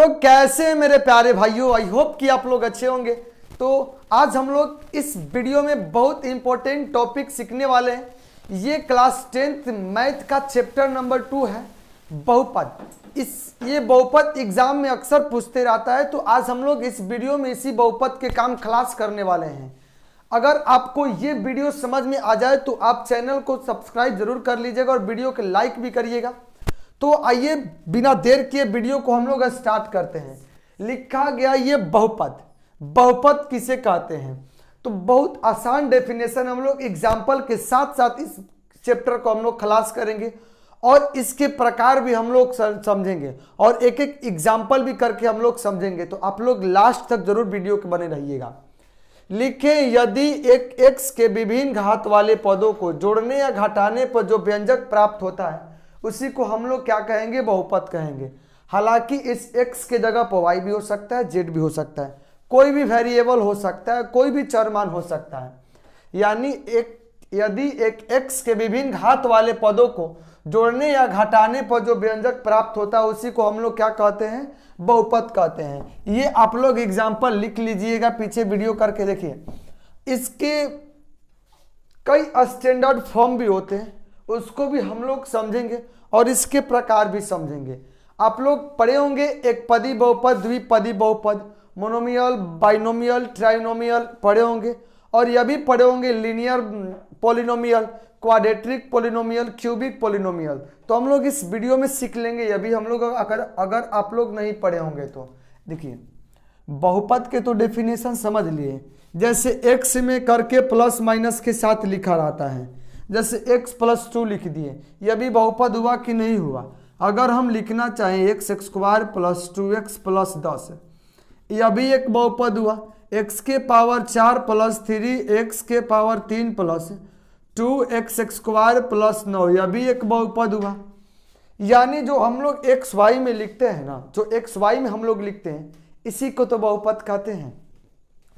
तो कैसे मेरे प्यारे भाइयों, आई होप कि आप लोग अच्छे होंगे। तो आज हम लोग इस वीडियो में बहुत इंपॉर्टेंट टॉपिक सीखने वाले हैं। ये क्लास 10th मैथ का चैप्टर नंबर 2 है, बहुपद। ये बहुपद एग्जाम में अक्सर पूछते रहता है, तो आज हम लोग इस वीडियो में इसी बहुपद के काम खलास करने वाले हैं। अगर आपको ये वीडियो समझ में आ जाए तो आप चैनल को सब्सक्राइब जरूर कर लीजिएगा और वीडियो को लाइक भी करिएगा। तो आइए बिना देर किए वीडियो को हम लोग स्टार्ट करते हैं। लिखा गया ये बहुपद, बहुपद किसे कहते हैं? तो बहुत आसान डेफिनेशन हम लोग एग्जाम्पल के साथ साथ इस चैप्टर को हम लोग खलास करेंगे और इसके प्रकार भी हम लोग समझेंगे और एक एक एग्जाम्पल भी करके हम लोग समझेंगे। तो आप लोग लास्ट तक जरूर वीडियो के बने रहिएगा। लिखें, यदि एक x के विभिन्न घात वाले पदों को जोड़ने या घटाने पर जो व्यंजक प्राप्त होता है उसी को हम लोग क्या कहेंगे? बहुपद कहेंगे। हालांकि इस x के जगह पर y भी हो सकता है, z भी हो सकता है, कोई भी वेरिएबल हो सकता है, कोई भी चर मान हो सकता है। यानी यदि एक x के विभिन्न घात वाले पदों को जोड़ने या घटाने पर जो व्यंजक प्राप्त होता है उसी को हम लोग क्या कहते हैं? बहुपद कहते हैं। ये आप लोग एग्जाम्पल लिख लीजिएगा, पीछे वीडियो करके देखिए। इसके कई स्टैंडर्ड फॉर्म भी होते हैं, उसको भी हम लोग समझेंगे और इसके प्रकार भी समझेंगे। आप लोग पढ़े होंगे एक पदी बहुपद, द्विपदी बहुपद, मोनोमियल, बाइनोमियल, ट्राइनोमियल पढ़े होंगे और यह भी पढ़े होंगे linear polynomial, quadratic polynomial, cubic polynomial. तो हम लोग इस वीडियो में सीख लेंगे ये भी हम लोग। अगर आप लोग नहीं पढ़े होंगे तो देखिए, बहुपद के तो डेफिनेशन समझ लिए। जैसे x में करके प्लस माइनस के साथ लिखा रहता है, जैसे x + 2 लिख दिए, यह भी बहुपद हुआ कि नहीं हुआ? अगर हम लिखना चाहें x² + 2x + 10, यह भी एक बहुपद हुआ। x⁴ + 3x⁴ + 2x² + 9, यह भी एक बहुपद हुआ। यानी जो हम लोग xy में लिखते हैं ना, जो xy में हम लोग लिखते हैं इसी को तो बहुपद कहते हैं,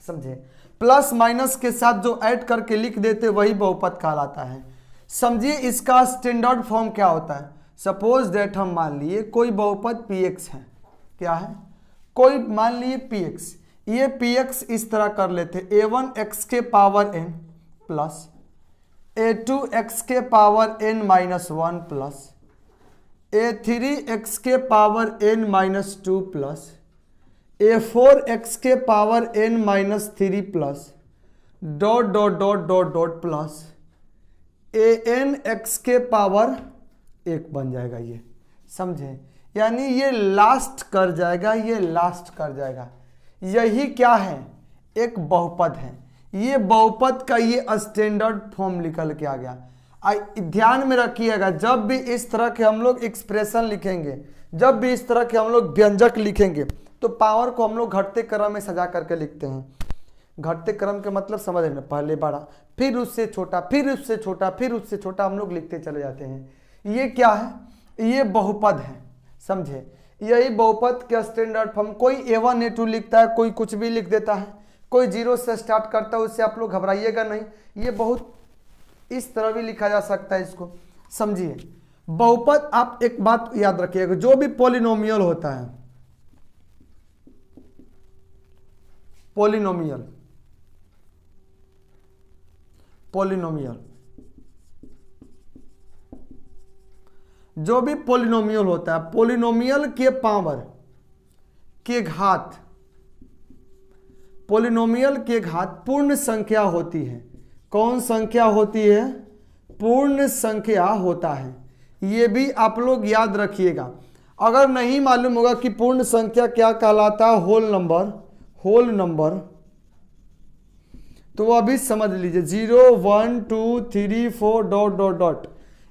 समझे? प्लस माइनस के साथ जो ऐड करके लिख देते वही बहुपद कहलाता है। समझिए इसका स्टैंडर्ड फॉर्म क्या होता है। सपोज दैट हम मान लिए कोई बहुपद px है। क्या है? कोई मान लिए px। ये px इस तरह कर लेते, a1x⁴ plus a2x⁴ n-1 plus a3x⁴ n-2 plus a4x⁴ n-3 plus dot plus anx⁴ 1 बन जाएगा। ये समझे? यानी ये लास्ट कर जाएगा, ये लास्ट कर जाएगा। यही क्या है? एक बहुपद है। ये बहुपद का ये स्टैंडर्ड फॉर्म निकल के आ गया। ध्यान में रखिएगा, जब भी इस तरह के हम लोग एक्सप्रेशन लिखेंगे, जब भी इस तरह के हम लोग व्यंजक लिखेंगे तो पावर को हम लोग घटते क्रम में सजा करके लिखते हैं। घटते क्रम के मतलब समझ रहे हैं? पहले बड़ा, फिर उससे छोटा, फिर उससे छोटा, फिर उससे छोटा हम लोग लिखते चले जाते हैं। ये क्या है? ये बहुपद है, समझे? यही बहुपद के स्टैंडर्ड फॉर्म। कोई a1 a2 लिखता है, कोई कुछ भी लिख देता है, कोई 0 से स्टार्ट करता है, उससे आप लोग घबराइएगा नहीं। ये बहुत इस तरह भी लिखा जा सकता है, इसको समझिए। बहुपद आप एक बात याद रखिएगा, जो भी पॉलिनोमियल होता है, पॉलिनोमियल जो भी पॉलिनोमियल होता है, पॉलिनोमियल के पावर के घात, पॉलिनोमियल के घात पूर्ण संख्या होती है। कौन संख्या होती है? पूर्ण संख्या होता है। ये भी आप लोग याद रखिएगा। अगर नहीं मालूम होगा कि पूर्ण संख्या क्या कहलाता है, होल नंबर, तो अभी समझ लीजिए 0 1 2 3 4 डॉट,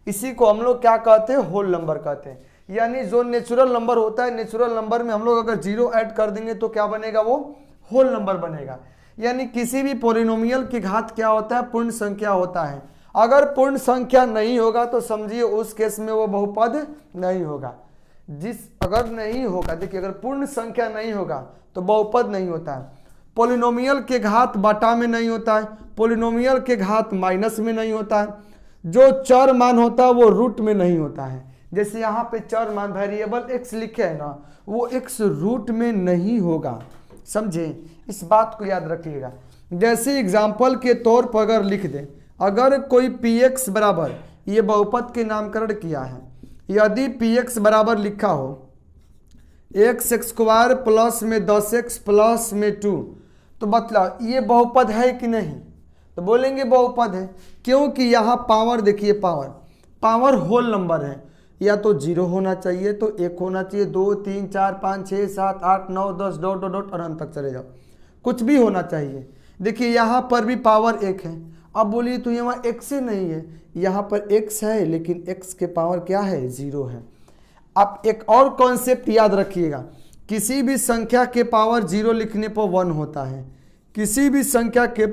इसी को हम लोग क्या कहते हैं? होल नंबर कहते हैं। यानी जो नेचुरल नंबर होता है, नेचुरल नंबर में हम लोग अगर 0 ऐड कर देंगे तो क्या बनेगा? वो होल नंबर बनेगा। यानी किसी भी पॉलिनोमियल की घात क्या होता है? पूर्ण संख्या होता है। अगर पूर्ण संख्या नहीं होगा तो समझिए उस केस में वो बहुपद नहीं होगा। अगर नहीं होगा, देखिए, अगर पूर्ण संख्या नहीं होगा तो बहुपद नहीं होता है। पॉलिनोमियल के घात बटा में नहीं होता है, पॉलिनोमियल के घात माइनस में नहीं होता है, जो चर मान होता है वो रूट में नहीं होता है। जैसे यहाँ पे चर मान वेरिएबल x लिखे है ना, वो x रूट में नहीं होगा, समझे, इस बात को याद रखिएगा। जैसे एग्जाम्पल के तौर पर अगर लिख दें, अगर कोई px बराबर, ये बहुपद के नामकरण किया है, यदि px बराबर लिखा हो x स्क्वायर प्लस में 10x प्लस में 2, तो मतलब ये बहुपद है कि नहीं, तो बोलेंगे बहुपद है, क्योंकि यहाँ पावर देखिए, पावर होल नंबर है, या तो 0 होना चाहिए तो 1 होना चाहिए, 2 3 4 5 6 7 8 9 10 डॉट डॉट डॉट और अंत तक चले जाओ, कुछ भी होना चाहिए। देखिए यहाँ पर भी पावर 1 है, अब बोलिए तो यहाँ x से नहीं है, यहाँ पर x है लेकिन x के पावर क्या है, 0 है। अब एक और कॉन्सेप्ट याद रखिएगा, किसी भी संख्या के पावर 0 लिखने पर 1 होता है, किसी भी संख्या के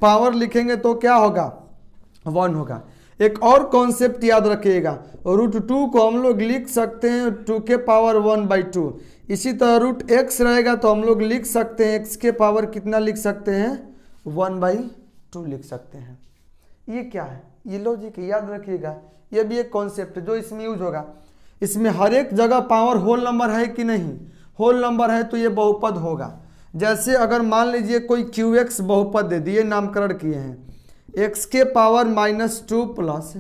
पावर लिखेंगे तो क्या होगा, 1 होगा। एक और कॉन्सेप्ट याद रखिएगा, √2 को हम लोग लिख सकते हैं 2 के पावर 1/2, इसी तरह √x रहेगा तो हम लोग लिख सकते हैं x के पावर कितना लिख सकते हैं, 1/2 लिख सकते हैं। ये क्या है, ये लॉजिक याद रखिएगा, ये भी एक कॉन्सेप्ट जो इसमें यूज होगा। इसमें हर एक जगह पावर होल नंबर है कि नहीं, होल नंबर है तो ये बहुपद होगा। जैसे अगर मान लीजिए कोई qx बहुपद दे दिए, नामकरण किए हैं, x के पावर -2 प्लस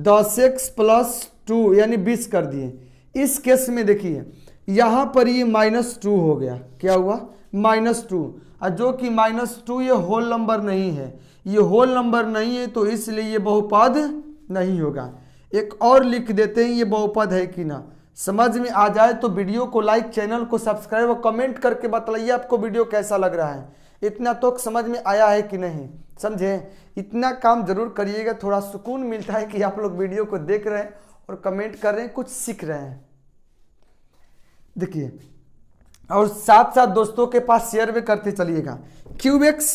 10x प्लस 2 यानी 20 कर दिए। इस केस में देखिए यहाँ पर ये -2 हो गया, क्या हुआ, -2, और जो कि -2 ये होल नंबर नहीं है, ये होल नंबर नहीं है तो इसलिए ये बहुपद नहीं होगा। एक और लिख देते हैं ये बहुपद है कि ना, समझ में आ जाए तो वीडियो को लाइक, चैनल को सब्सक्राइब और कमेंट करके बताइए आपको वीडियो कैसा लग रहा है, इतना तो समझ में आया है कि नहीं, समझे, इतना काम जरूर करिएगा, थोड़ा सुकून मिलता है कि आप लोग वीडियो को देख रहे हैं और कमेंट कर रहे हैं, कुछ सीख रहे हैं। देखिए और साथ साथ दोस्तों के पास शेयर भी करते चलिएगा। qx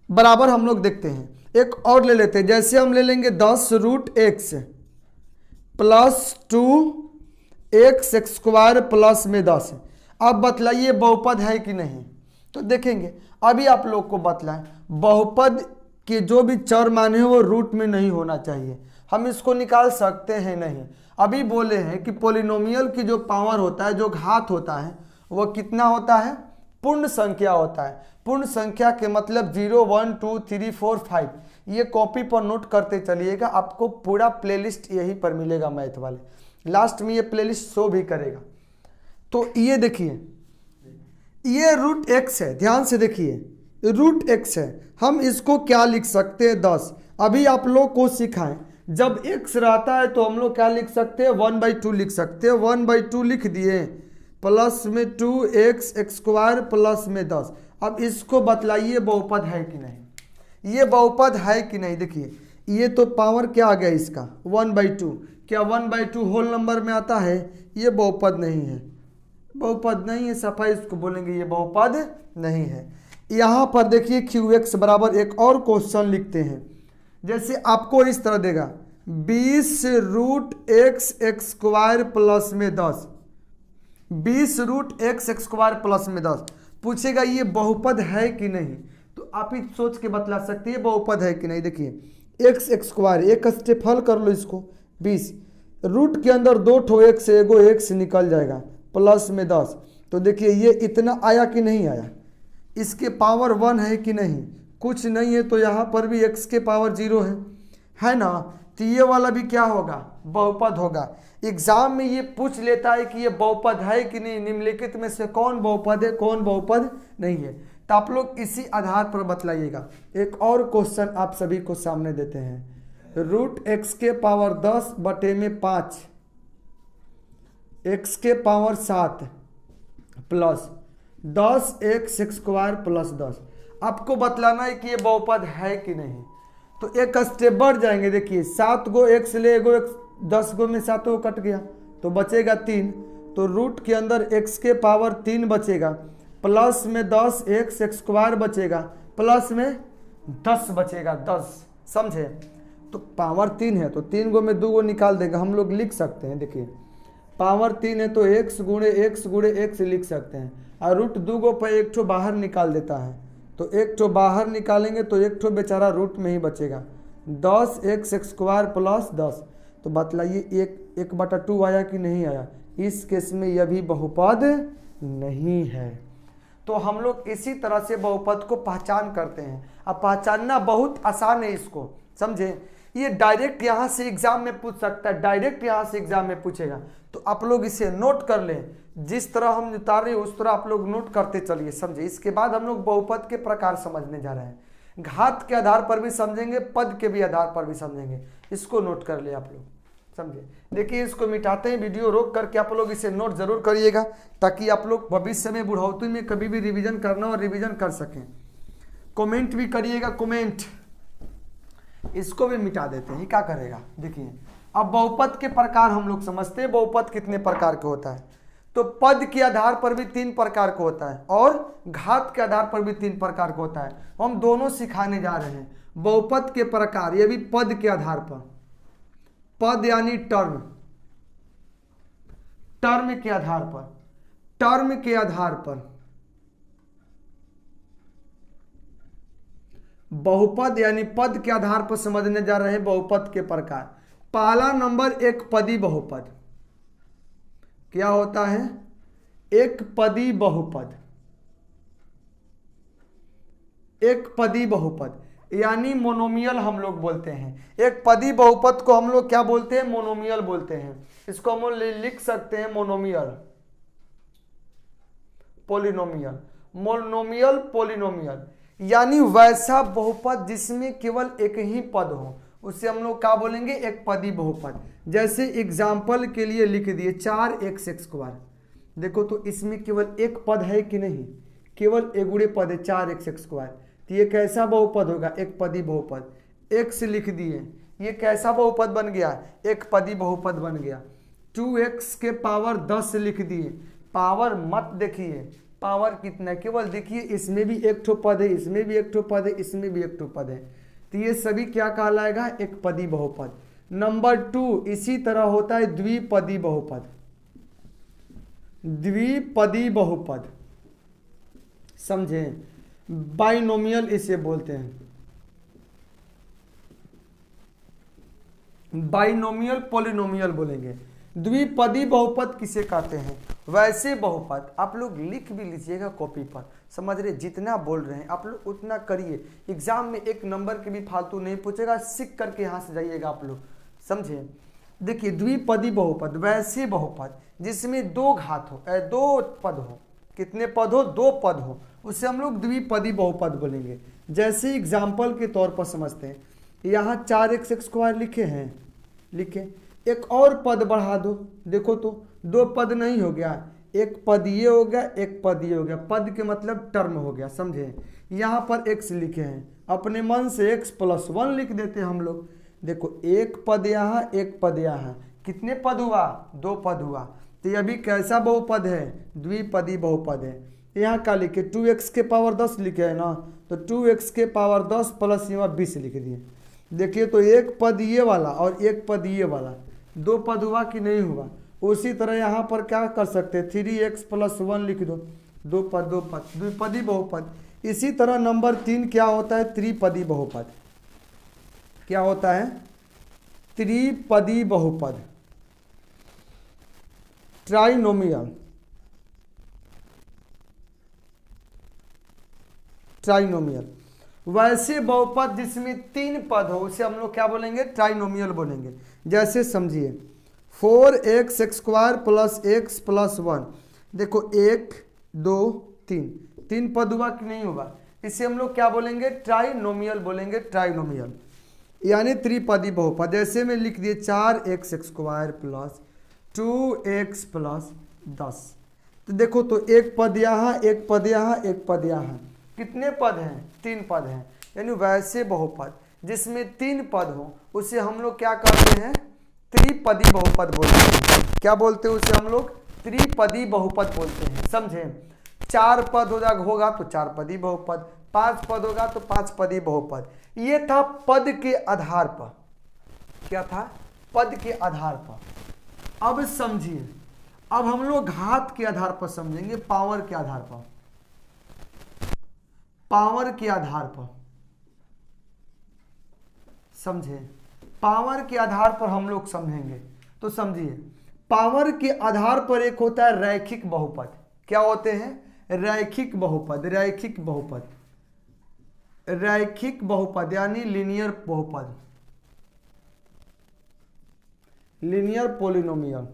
बराबर हम लोग देखते हैं, एक और ले लेते हैं, जैसे हम ले लेंगे 10√x plus 2x square plus में 10। अब बतलाइए बहुपद है कि नहीं, तो देखेंगे अभी आप लोग को बतलाएं, बहुपद के जो भी चर मान है वो रूट में नहीं होना चाहिए, हम इसको निकाल सकते हैं नहीं। अभी बोले हैं कि पोलिनोमियल की जो पावर होता है, जो घात होता है, वो कितना होता है, पूर्ण संख्या होता है। पूर्ण संख्या के मतलब 0 1 2 3 4 5, ये कॉपी पर नोट करते चलिएगा, आपको पूरा प्लेलिस्ट यहीं पर मिलेगा मैथ वाले, लास्ट में ये प्लेलिस्ट शो भी करेगा। तो ये देखिए ये √x है, ध्यान से देखिए √x है, हम इसको क्या लिख सकते हैं, 10। अभी आप लोग को सिखाएं, जब x रहता है तो हम लोग क्या लिख सकते हैं, 1/2 लिख सकते हैं, 1/2 लिख दिए, प्लस में 2x स्क्वायर प्लस में 10। अब इसको बतलाइए बहुपद है कि नहीं, ये बहुपद है कि नहीं। देखिए ये तो पावर क्या आ गया इसका, 1/2, क्या 1/2 होल नंबर में आता है, ये बहुपद नहीं है, बहुपद नहीं है, सफाई इसको बोलेंगे ये बहुपद नहीं है। यहाँ पर देखिए qx बराबर एक और क्वेश्चन लिखते हैं, जैसे आपको इस तरह देगा 20√x स्क्वायर प्लस में 10, 20√x स्क्वायर प्लस में 10, पूछेगा ये बहुपद है कि नहीं, तो आप ही सोच के बतला सकते हैं बहुपद है कि नहीं। देखिए x स्क्वायर, एक स्टेप हल कर लो इसको, 20 रूट के अंदर 2 ठो x, एगो x निकल जाएगा, प्लस में 10, तो देखिए ये इतना आया कि नहीं आया, इसके पावर 1 है कि नहीं, कुछ नहीं है, तो यहाँ पर भी x के पावर 0 है ना, तो ये वाला भी क्या होगा, बहुपद होगा। एग्जाम में ये पूछ लेता है कि ये बहुपद है कि नहीं, निम्नलिखित में से कौन बहुपद है, कौन बहुपद नहीं है, तो आप लोग इसी आधार पर बतलाइएगा। एक और क्वेश्चन आप सभी को सामने देते हैं, √x के पावर 10/5, x के power 7 plus 10x square plus 10। आपको बतलाना है कि ये बहुपद है कि नहीं, तो एक स्टेप बढ़ जाएंगे। देखिए 7 गो x ले, एगो 10 गो में 7 गो कट गया तो बचेगा 3, तो रूट के अंदर x के पावर 3 बचेगा, प्लस में 10x स्क्वायर बचेगा, प्लस में 10 बचेगा, 10, समझे। तो पावर 3 है तो 3 गो में 2 गो निकाल देगा, हम लोग लिख सकते हैं। देखिए पावर 3 है तो x गुणे x लिख सकते हैं, और रूट 2 गो पर एक ठो बाहर निकाल देता है, तो एक ठो बाहर निकालेंगे तो एक ठो बेचारा रूट में ही बचेगा, 10x स्क्वायर प्लस 10, तो बतलाइए 1/2 आया कि नहीं आया? इस केस में यह भी बहुपद नहीं है। तो हम लोग इसी तरह से बहुपद को पहचान करते हैं। अब पहचानना बहुत आसान है इसको, समझे? ये डायरेक्ट यहाँ से एग्जाम में पूछ सकता है, डायरेक्ट यहाँ से एग्जाम में पूछेगा। तो आप लोग इसे नोट कर लें, जिस तरह हम उतारे उस तरह आप लोग नोट करते चलिए, समझे? इसके बाद हम लोग बहुपद के प्रकार समझने जा रहे हैं। घात के आधार पर भी समझेंगे, पद के भी आधार पर भी समझेंगे। इसको नोट कर ले आप लोग, समझे? देखिए इसको मिटाते हैं, वीडियो रोक करके आप लोग इसे नोट जरूर करिएगा, ताकि आप लोग भविष्य में बुढ़ौती में कभी भी रिवीजन करना और रिवीजन कर सकें। कमेंट भी करिएगा, कमेंट। इसको भी मिटा देते हैं, क्या करेगा? देखिए अब बहुपद के प्रकार हम लोग समझते हैं। बहुपद कितने प्रकार के होता है? तो पद के आधार पर भी 3 प्रकार का होता है और घात के आधार पर भी 3 प्रकार का होता है। हम दोनों सिखाने जा रहे हैं। बहुपद के प्रकार, ये भी पद के आधार पर, पद यानी टर्म, टर्म के आधार पर, टर्म के आधार पर बहुपद यानी पद के आधार पर समझने जा रहे हैं बहुपद के प्रकार। पहला नंबर एक पदी बहुपद। क्या होता है? एक पदी बहुपद। एक पदी बहुपद यानी मोनोमियल हम लोग बोलते हैं। एक पदी बहुपद को हम लोग क्या बोलते हैं? मोनोमियल बोलते हैं। इसको हम लोग लिख सकते हैं मोनोमियल, पोलिनोमियल, मोनोमियल, पोलिनोमियल। यानी वैसा बहुपद जिसमें केवल एक ही पद हो, उसे हम लोग क्या बोलेंगे? एक पदी बहुपद। जैसे एग्जाम्पल के लिए लिख दिए 4x²। देखो तो इसमें केवल एक पद है कि नहीं? केवल एक गुणे पद है, 4x²। तो ये कैसा बहुपद होगा? एक पदी बहुपद। x लिख दिए, ये कैसा बहुपद बन गया? एक पदी बहुपद बन गया। 2x के पावर 10 लिख दिए, पावर मत देखिए, पावर कितना, केवल देखिए इसमें भी एक ठो पद है, इसमें भी एक ठो पद है, इसमें भी एक ठो पद है। तो ये सभी क्या कहलाएगा? एक पदी बहुपद। नंबर 2 इसी तरह होता है द्विपदी बहुपद। द्विपदी बहुपद, समझे? बाइनोमियल इसे बोलते हैं, बाइनोमियल, पोलिनोमियल बोलेंगे। द्विपदी बहुपद किसे कहते हैं? वैसे बहुपद, आप लोग लिख भी लीजिएगा कॉपी पर, समझ रहे? जितना बोल रहे हैं आप लोग उतना करिए। एग्जाम में 1 नंबर के भी फालतू नहीं पूछेगा, सीख करके यहाँ से जाइएगा आप लोग, समझे? देखिए द्विपदी बहुपद वैसे बहुपद जिसमें 2 घात हो, 2 पद हो। कितने पद हो? 2 पद हो, उसे हम लोग द्विपदी बहुपद बोलेंगे। जैसे एग्जाम्पल के तौर पर समझते हैं, यहाँ 4x² लिखे हैं, लिखे, एक और पद बढ़ा दो, देखो तो 2 पद नहीं हो गया, एक पद ये हो गया, एक पद ये हो गया। पद के मतलब टर्म हो गया, समझे? यहाँ पर x लिखे हैं, अपने मन से x+1 लिख देते हैं हम लोग। देखो एक पद यहाँ, एक पद यहाँ, कितने पद हुआ? 2 पद हुआ। तो यह भी कैसा बहुपद है? द्विपदी बहुपद है। यहाँ क्या लिखे? 2x के पावर 10 लिखे है ना, तो 2x के पावर 10 प्लस यहाँ 20 लिख दिए। देखिए तो एक पद ये वाला और एक पद ये वाला, 2 पद हुआ कि नहीं हुआ? उसी तरह यहाँ पर क्या कर सकते हैं? 3x+1 लिख दो, 2 पद, 2 पद, द्विपदी बहुपद। इसी तरह नंबर 3 क्या होता है? त्रिपदी बहुपद। क्या होता है? त्रिपदी बहुपद, ट्राइनोमियल, ट्राइनोमियल। वैसे बहुपद जिसमें 3 पद हो उसे हम लोग क्या बोलेंगे? ट्राइनोमियल बोलेंगे। जैसे समझिए 4x² + x+1, देखो 1 2 3, 3 पद हुआ कि नहीं हुआ? इसे हम लोग क्या बोलेंगे? ट्राइनोमियल बोलेंगे, ट्राइनोमियल यानी त्रिपदी बहुपद। जैसे में लिख दिए 4x² + 2x+10। तो देखो तो एक पद यहाँ, एक पद यहाँ, एक पद यहाँ, कितने पद हैं? 3 पद हैं। यानी वैसे बहुपद जिसमें 3 पद हो उसे हम लोग क्या कहते हैं? त्रिपदी बहुपद बोलते हैं। क्या बोलते हैं उसे हम लोग? त्रिपदी बहुपद बोलते हैं, समझे? 4 पद होगा तो 4 पदी बहुपद, 5 पद होगा तो 5 पदी बहुपद। ये था पद के आधार पर। क्या था? पद के आधार पर। अब समझिए, अब हम लोग घात के आधार पर समझेंगे, पावर के आधार पर, पावर के आधार पर, समझे? पावर के आधार पर हम लोग समझेंगे। तो समझिए, पावर के आधार पर एक होता है रैखिक बहुपद। क्या होते हैं? रैखिक बहुपद, रैखिक बहुपद, रैखिक बहुपद यानी लीनियर बहुपद, लीनियर पोलिनोमियल।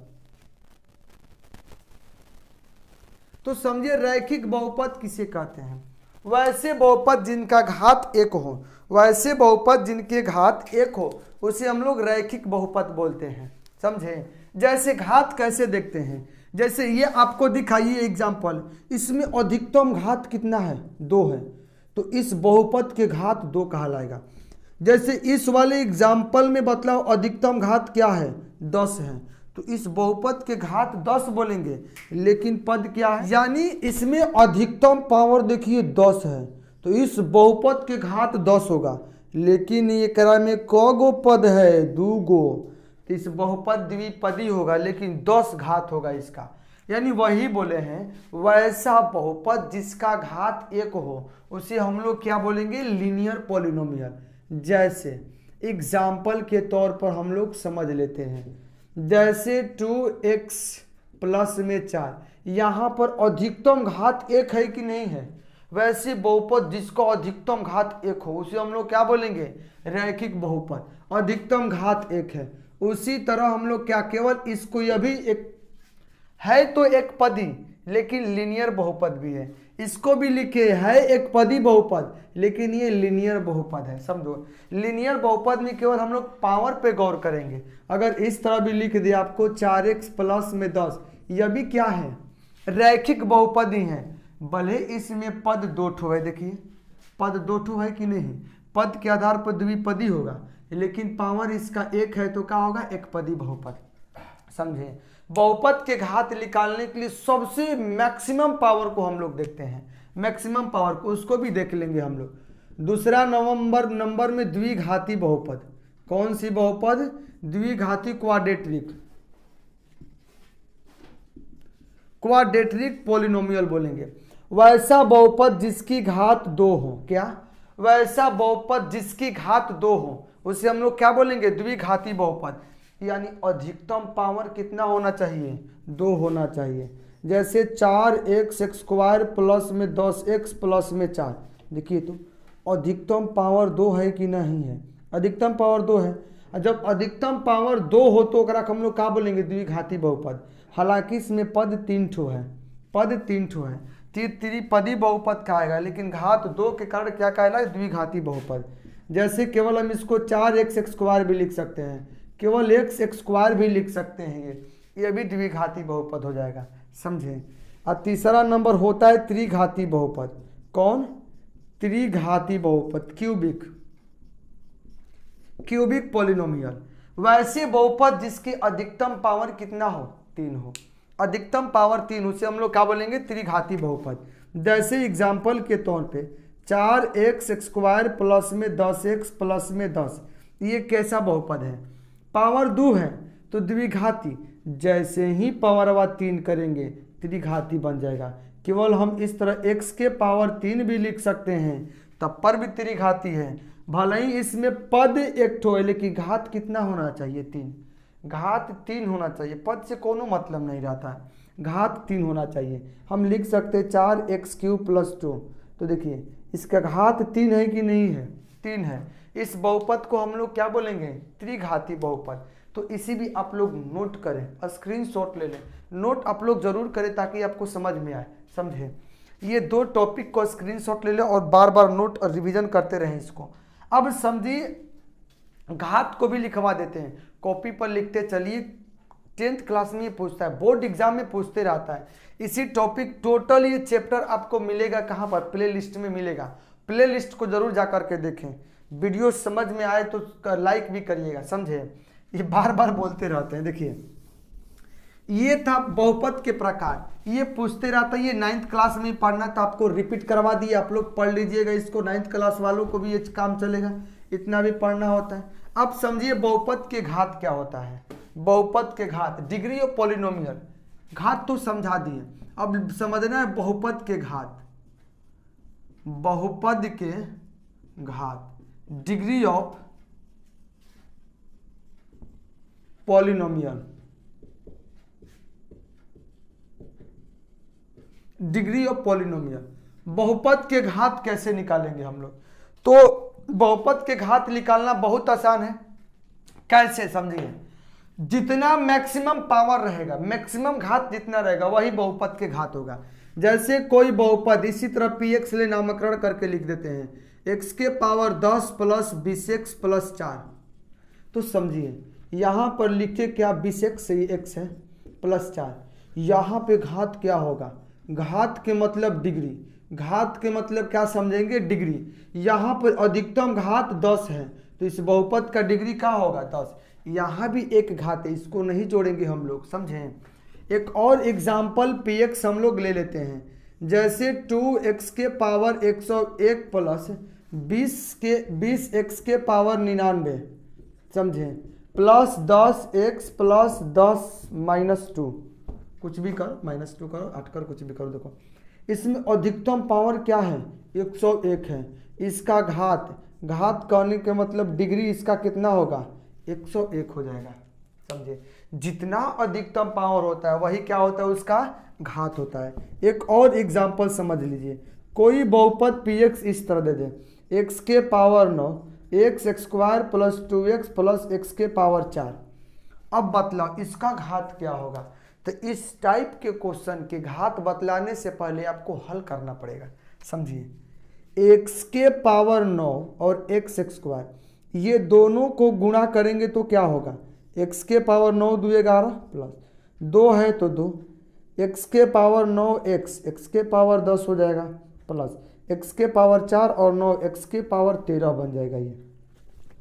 तो समझिए रैखिक बहुपद किसे कहते हैं? वैसे बहुपद जिनका घात एक हो, वैसे बहुपद जिनके घात एक हो उसे हम लोग रैखिक बहुपद बोलते हैं। समझे? जैसे घात कैसे देखते हैं, जैसे ये आपको दिखाइए एग्जाम्पल, इसमें अधिकतम घात कितना है? 2 है, तो इस बहुपद के घात 2 कहलाएगा। जैसे इस वाले एग्जाम्पल में बतलाओ अधिकतम घात क्या है? 10 है, तो इस बहुपद के घात 10 बोलेंगे, लेकिन पद क्या है? यानी इसमें अधिकतम पावर देखिए 10 है, तो इस बहुपद के घात 10 होगा, लेकिन ये करा में क गो पद है? 2 गो, तो इस बहुपद द्विपदी होगा, लेकिन 10 घात होगा इसका। यानी वही बोले हैं वैसा बहुपद जिसका घात 1 हो उसे हम लोग क्या बोलेंगे? Linear polynomial. जैसे एग्जाम्पल के तौर पर हम लोग समझ लेते हैं, जैसे 2x प्लस में 4, यहाँ पर अधिकतम घात 1 है कि नहीं है? वैसे बहुपद जिसका अधिकतम घात 1 हो उसे हम लोग क्या बोलेंगे? रैखिक बहुपद, अधिकतम घात 1 है। उसी तरह हम लोग क्या, केवल इसको यह भी एक है तो एक पदी, लेकिन लीनियर बहुपद भी है, इसको भी लिखे है एक पदी बहुपद, लेकिन ये लीनियर बहुपद है। समझो, लीनियर बहुपद में केवल हम लोग पावर पे गौर करेंगे। अगर इस तरह भी लिख दिया आपको 4x प्लस में 10, यह भी क्या है? रैखिक बहुपद ही है, भले इसमें पद 2 ठो है। देखिए पद 2 ठो है कि नहीं? पद के आधार पर द्विपदी होगा, लेकिन पावर इसका 1 है, तो क्या होगा? एक पदी बहुपद। समझे? बहुपद के घात निकालने के लिए सबसे मैक्सिमम पावर को हम लोग देखते हैं, मैक्सिमम पावर को, उसको भी देख लेंगे हम लोग। दूसरा नंबर में द्विघाती बहुपद। कौन सी बहुपद? द्विघाती क्वाड्रेटिक, क्वाड्रेटिक पॉलिनोमियल बोलेंगे। वैसा बहुपद जिसकी घात 2 हो। क्या? वैसा बहुपद जिसकी घात 2 हो उसे हम लोग क्या बोलेंगे? द्विघाती बहुपद। यानी अधिकतम पावर कितना होना चाहिए? 2 होना चाहिए। जैसे 4x² प्लस में 10x प्लस में 4, देखिए तो अधिकतम पावर 2 है कि नहीं है? अधिकतम पावर 2 है। जब अधिकतम पावर 2 हो तो हम लोग क्या बोलेंगे? द्विघाती बहुपद। हालांकि इसमें पद 3 ठो है, पद 3 ठो है, त्रिपदी बहुपद कहेगा, लेकिन घात 2 के कारण क्या कहलाए? द्विघाती बहुपद। जैसे केवल हम इसको 4x² भी लिख सकते हैं, केवल x² भी लिख सकते हैं, ये भी द्विघाती बहुपद हो जाएगा। समझे? और तीसरा नंबर होता है त्रिघाती बहुपद। कौन? त्रिघाती बहुपद, क्यूबिक, क्यूबिक पॉलिनोमियल। वैसे बहुपद जिसकी अधिकतम पावर कितना हो? 3 हो, अधिकतम पावर 3, उसे हम लोग क्या बोलेंगे? त्रिघाती बहुपद। जैसे एग्जाम्पल के तौर पे 4x² प्लस में 10x प्लस में 10, ये कैसा बहुपद है? पावर 2 है तो द्विघाती। जैसे ही पावर 3 करेंगे त्रिघाती बन जाएगा। केवल हम इस तरह x के पावर 3 भी लिख सकते हैं, तब पर भी त्रिघाती है। भले ही इसमें पद 1 ठो है, लेकिन घात कितना होना चाहिए? 3। घात 3 होना चाहिए, पद से कोनो मतलब नहीं रहता है, घात 3 होना चाहिए। हम लिख सकते हैं 4x³ प्लस 2, तो देखिए इसका घात 3 है कि नहीं है? 3 है। इस बहुपद को हम लोग क्या बोलेंगे? त्रिघाती बहुपद। तो इसी भी आप लोग नोट करें, स्क्रीनशॉट ले लें, नोट आप लोग जरूर करें ताकि आपको समझ में आए। समझे? ये 2 टॉपिक को स्क्रीनशॉट ले लें और बार बार नोट और रिवीजन करते रहें इसको। अब समझिए घात को भी लिखवा देते हैं, कॉपी पर लिखते चलिए। 10th क्लास में ये पूछता है, बोर्ड एग्जाम में पूछते रहता है। इसी टॉपिक टोटल ये चैप्टर आपको मिलेगा कहाँ पर? प्ले लिस्ट में मिलेगा। प्ले लिस्ट को जरूर जा करके देखें। वीडियो समझ में आए तो लाइक भी करिएगा। समझे? ये बार बार बोलते रहते हैं। देखिए ये था बहुपद के प्रकार, ये पूछते रहता है। ये 9th क्लास में पढ़ना था, आपको रिपीट करवा दिए, आप लोग पढ़ लीजिएगा इसको। 9th क्लास वालों को भी ये काम चलेगा, इतना भी पढ़ना होता है। अब समझिए बहुपद के घात क्या होता है। बहुपद के घात, डिग्री ऑफ पॉलिनोमियल। घात तो समझा दिए, अब समझना है बहुपद के घात। बहुपद के घात, degree of polynomial, degree of polynomial. बहुपद के घात कैसे निकालेंगे हम लोग? तो बहुपद के घात निकालना बहुत आसान है। कैसे समझिए, जितना मैक्सिमम पावर रहेगा, मैक्सिमम घात जितना रहेगा वही बहुपद के घात होगा। जैसे कोई बहुपद, इसी तरह पी एक्स ले नामकरण करके लिख देते हैं, x के पावर 10 प्लस 20x प्लस 4। तो समझिए यहाँ पर लिखे क्या, 20x ये x है प्लस 4, यहाँ पे घात क्या होगा? घात के मतलब डिग्री, घात के मतलब क्या समझेंगे? डिग्री। यहाँ पर अधिकतम घात 10 है, तो इस बहुपद का डिग्री क्या होगा? 10। यहाँ भी एक घात है, इसको नहीं जोड़ेंगे हम लोग, समझें। एक और एग्जाम्पल px हम लोग ले लेते हैं, जैसे 2x के पावर 101 प्लस 20x के पावर 99, समझें, प्लस 10x प्लस 10 माइनस 2, कुछ भी करो, माइनस 2 करो, हट कर कुछ भी करो। देखो इसमें अधिकतम पावर क्या है? 101 है। इसका घात करने के मतलब डिग्री इसका कितना होगा? 101 हो जाएगा, समझे। जितना अधिकतम पावर होता है वही क्या होता है? उसका घात होता है। एक और एग्जांपल समझ लीजिए, कोई बहुपद px इस तरह दे दे, x के power 9 x square plus 2x plus x के पावर 4। अब बतलाओ इसका घात क्या होगा? तो इस टाइप के क्वेश्चन के घात बतलाने से पहले आपको हल करना पड़ेगा, समझिए। x के पावर 9 और x स्क्वायर, ये दोनों को गुणा करेंगे तो क्या होगा? x के पावर 9 2 11 प्लस 2 है तो 2, x के पावर 9 x के पावर 10 हो जाएगा प्लस x के पावर 4 और 9 x के पावर 13 बन जाएगा। ये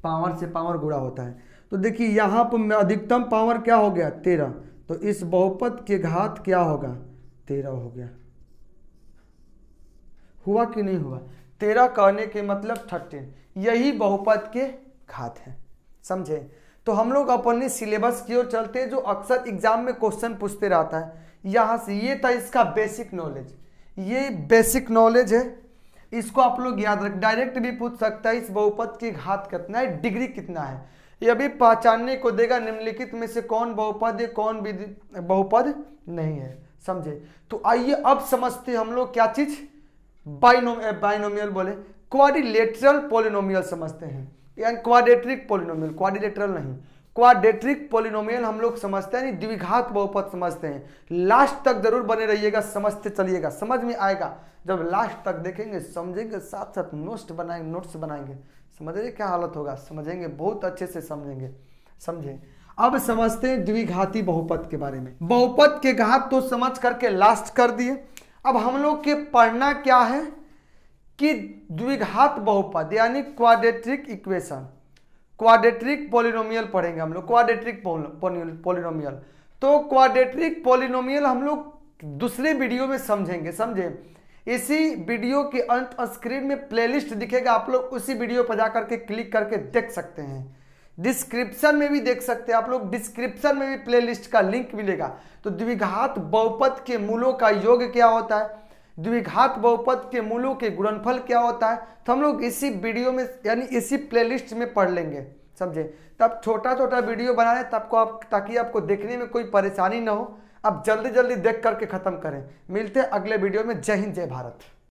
पावर से पावर गुणा होता है। तो देखिए यहाँ पर अधिकतम पावर क्या हो गया? 13, तो इस बहुपद के घात क्या होगा? 13 हो गया। हुआ कि नहीं हुआ? 13 कहने के मतलब 13, यही बहुपद के घात है, समझे। तो हम लोग अपने सिलेबस की ओर चलते हैं, जो अक्सर एग्जाम में क्वेश्चन पूछते रहता है। यहाँ से ये था इसका बेसिक नॉलेज, ये बेसिक नॉलेज है, इसको आप लोग याद रख। डायरेक्ट भी पूछ सकता है इस बहुपद की घात कितना है, डिग्री कितना है, ये भी पहचानने को देगा निम्नलिखित में से कौन बहुपद है, कौन बहुपद नहीं है, समझे। तो आइए अब समझते हम लोग क्या चीज, बाइनोमियल बोले, क्वाड्रिलेटरल पॉलिनोमियल समझते हैं, यानी क्वाड्रेटिक पॉलिनोमियल, क्वाड्रिलेटरल नहीं, क्वाड्रेटिक पॉलिनोमियल हम लोग समझते हैं, नहीं द्विघात बहुपद समझते हैं। लास्ट तक जरूर बने रहिएगा, समझते चलिएगा, समझ में आएगा। जब लास्ट तक देखेंगे समझेंगे, साथ साथ नोट्स बनाएंगे, समझ रहे क्या हालत होगा, समझेंगे, बहुत अच्छे से समझेंगे, समझे। अब समझते हैं द्विघाती बहुपद के बारे में। बहुपद के घात तो समझ करके लास्ट कर दिए। अब हम लोग के पढ़ना क्या है कि द्विघात बहुपद यानी क्वाड्रेटिक इक्वेशन, क्वाड्रेटिक पॉलिनोमियल पढ़ेंगे हम लोग, क्वाड्रेटिक पॉलिनोमियल। तो क्वाड्रेटिक पॉलिनोमियल हम लोग दूसरे वीडियो में समझेंगे, समझे। इसी वीडियो के अंत स्क्रीन में प्लेलिस्ट दिखेगा, आप लोग उसी वीडियो पर जाकर के क्लिक करके देख सकते हैं। डिस्क्रिप्शन में भी देख सकते हैं आप लोग, डिस्क्रिप्शन में भी प्लेलिस्ट का लिंक मिलेगा। तो द्विघात बहुपद के मूलों का योग क्या होता है, द्विघात बहुपद के मूलों के गुणनफल क्या होता है, तो हम लोग इसी वीडियो में यानी इसी प्लेलिस्ट में पढ़ लेंगे, समझे। तब छोटा छोटा वीडियो बनाए ताकि आपको देखने में कोई परेशानी ना हो। अब जल्दी जल्दी देख करके खत्म करें। मिलते हैं अगले वीडियो में। जय हिंद, जय भारत।